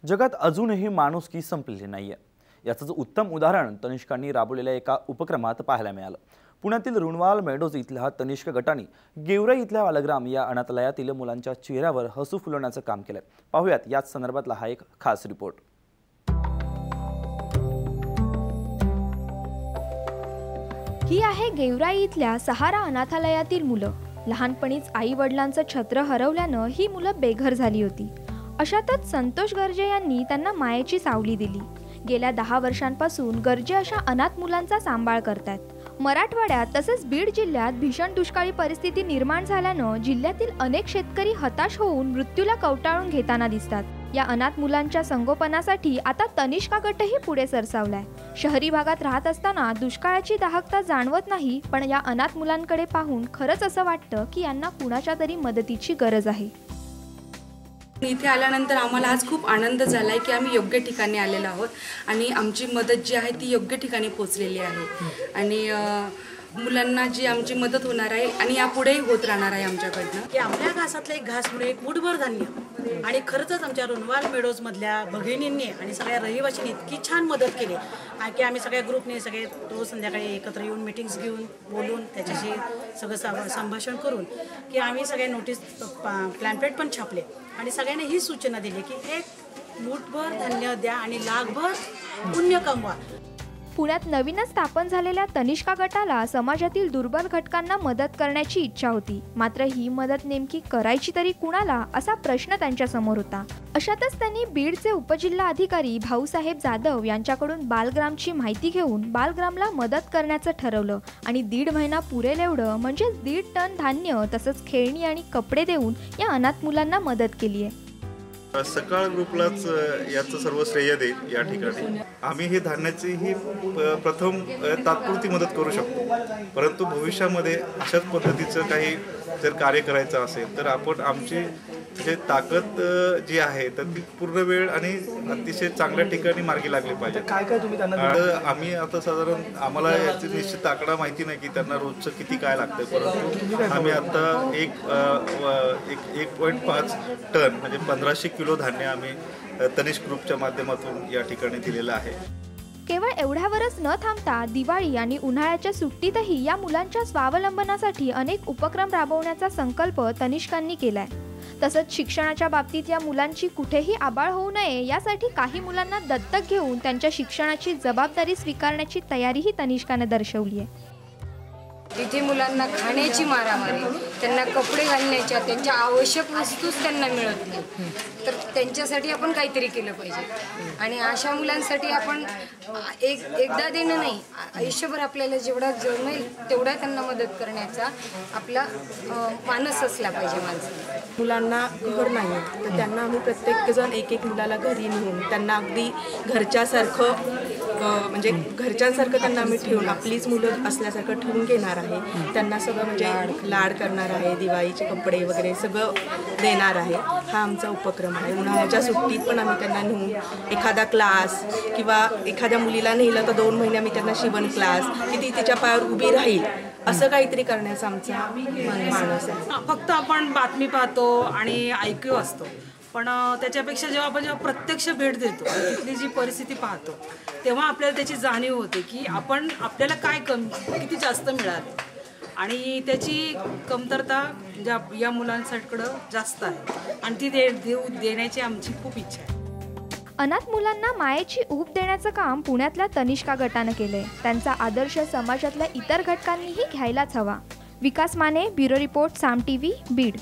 जगात अजूनही माणुसकी संपलेली नाहीये। याचं उत्तम उदाहरण तनिष्कांनी राबवलेल्या एका उपक्रमात पाहायला मिळालं। पुण्यातील रुणवाल मेडोज इथल्या तनिष्क गटाने गेवराई इथल्या बालग्राम या अनाथालयातील मुलांच्या चेहऱ्यावर हसू फुलवण्याचं काम केलंय। पाहूयात याच संदर्भातला हा एक खास रिपोर्ट। ही आहे गेवराई इथल्या सहारा अनाथालयातील मुलं। लहानपणीच आई वडिलांचं छत्र हरवल्यानं ही मुलं बेघर झाली होती। अशातच संतोष गर्जे यांनी त्यांना मायेची सावली दिली। गेल्या 10 वर्षांपासून गर्जे अशा अनाथ मुलांचा सांभाळ करतात। मराठवाड्यात तसेच बीड जिल्ह्यात भीषण दुष्काळी परिस्थिती निर्माण झाल्यानं जिल्ह्यातील अनेक शेतकरी हताश होऊन मृत्यूला कवटाळून घेताना दिसतात। या अनाथ मुलांच्या संगोपनासाठी आता तनिष्का गटही पुढे सरसावलाय। शहरी भागात राहत असताना दुष्काळाची दाहकता जाणवत नाही, पण या अनाथ मुलांकडे पाहून खरंच असं वाटतं की यांना कुणाच्या तरी मदतीची गरज आहे। इथे आल्यानंतर आम्हाला आज खूप आनंद झालाय की आम्ही योग्य ठिकाणी आलेलो आहोत आणि आमची मदत जी आहे ती योग्य ठिकाणी पोहोचलेली आहे आणि मुलांना जी आमची मदत होणार आहे आणि यापुढेही होत राहणार आहे आमच्याकडनं। की आपल्या घासातलं एक घास म्हणून एक मुठभर धान्य आणि खरंच आमच्या रुणवाल मेडोज मधल्या भगिनींनी आणि सगळ्या रहिवाशांनी इतकी छान मदत केली की आम्ही सगळ्या ग्रुपने सगळे रोज संध्याकाळी एकत्र येऊन मीटिंग्स घेऊन बोलून त्याच्याशी सगळं संभाषण करून की आम्ही सगळे नोटीस प्लॅम्पलेट पण छापले आणि सगळ्यांनी ही सूचना दिली की एक मुठभर धान्य द्या आणि लाखभर पुण्य कमवा। पुण्यात नवीनच स्थापन झालेल्या तनिष्का गटाला समाजातील दुर्बल घटकांना मदत करण्याची इच्छा होती, मात्र ही मदत नेमकी करायची तरी कुणाला असा प्रश्न त्यांच्या समोर होता। अशातच त्यांनी बीडचे उपजिल्हा अधिकारी भाऊसाहेब जाधव यांच्याकडून बालग्रामची माहिती घेऊन बालग्रामला मदत करण्याचं ठरवलं आणि 1.5 महिना पुरेल एवढं म्हणजे 1.5 टन धान्य तसंच खेळणी आणि कपडे देऊन या अनाथ मुलांना मदत केली आहे। सकाळ ग्रुपलाच याचं सर्व श्रेय देईल। या ठिकाणी आम्ही हे धान्याची ही प्रथम तात्पुरती मदत करू शकतो, परंतु भविष्यामध्ये अशाच पद्धतीचं काही जर कार्य करायचं असेल तर आपण आमची जे ताकद जी आहे तर ती पूर्ण वेळ आणि अतिशय चांगल्या ठिकाणी मार्गी लागली पाहिजे। काय काय तुम्ही त्यांना आम्ही आता साधारण आम्हाला याची निश्चित आकडा माहिती नाही की त्यांना रोजचं किती काय लागतं, परंतु आम्ही आता 1.5 टन म्हणजे 1500 किलो धान्य आम्ही तनिष्क ग्रुपच्या माध्यमातून या ठिकाणी दिलेलं आहे। केवळ एवढ्यावरच न थांबता दिवाळी आणि उन्हाळ्याच्या सुट्टीतही या मुलांच्या स्वावलंबनासाठी अनेक उपक्रम राबवण्याचा संकल्प तनिष्कांनी केलाय। तसंच शिक्षणाच्या बाबतीत या मुलांची कुठेही आबाळ होऊ नये यासाठी काही मुलांना दत्तक घेऊन त्यांच्या शिक्षणाची जबाबदारी स्वीकारण्याची तयारीही तनिष्काने दर्शवली आहे। तिथे मुलांना खाण्याची मारामारी, त्यांना कपडे घालण्याच्या त्यांच्या आवश्यक वस्तूच त्यांना मिळत नाही, तर त्यांच्यासाठी आपण काहीतरी केलं पाहिजे आणि अशा मुलांसाठी आपण एकदा देणं नाही, आयुष्यभर आपल्याला जेवढा जमेल तेवढा त्यांना मदत करण्याचा आपला मानस असला पाहिजे माणसाला। मुलांना घर नाही तर त्यांना आम्ही प्रत्येकजण एक मुलाला घरी नेऊन त्यांना अगदी घरच्यासारखं म्हणजे घरच्यांसारखं त्यांना आम्ही ठेवून आपलीच मुलं असल्यासारखं ठेवून घेणार आहे। त्यांना सगळं म्हणजे लाड करणार आहे, दिवाळीचे कपडे वगैरे सगळं देणार आहे। हा आमचा उपक्रम आहे। उन्हाळ्याच्या सुट्टीत पण आम्ही त्यांना नेऊन एखादा क्लास किंवा एखाद्या मुलीला नेलं तर 2 महिने आम्ही त्यांना शिवण क्लास की ती तिच्या पायावर उभी राहील असं काहीतरी करण्याचा आमचा मानस आहे। फक्त आपण बातमी पाहतो आणि ऐकू असतो, पण त्याच्यापेक्षा जेव्हा आपण प्रत्यक्ष भेट देतो तिथली जी परिस्थिती पाहतो तेव्हा आपल्याला त्याची जाणीव होते की आपल्याला काय किती जास्त मिळाले आणि त्याची कमतरता या मुलांकडं जास्त आहे आणि ती देण्याची आमची खूप इच्छा आहे। अनाथ मुलांना मायेची ऊब देण्याचं काम पुण्यातल्या तनिष्का गटानं केलंय। त्यांचा आदर्श समाजातल्या इतर घटकांनीही घ्यायलाच हवा। विकास माने, ब्युरो रिपोर्ट, साम टीव्ही, बीड।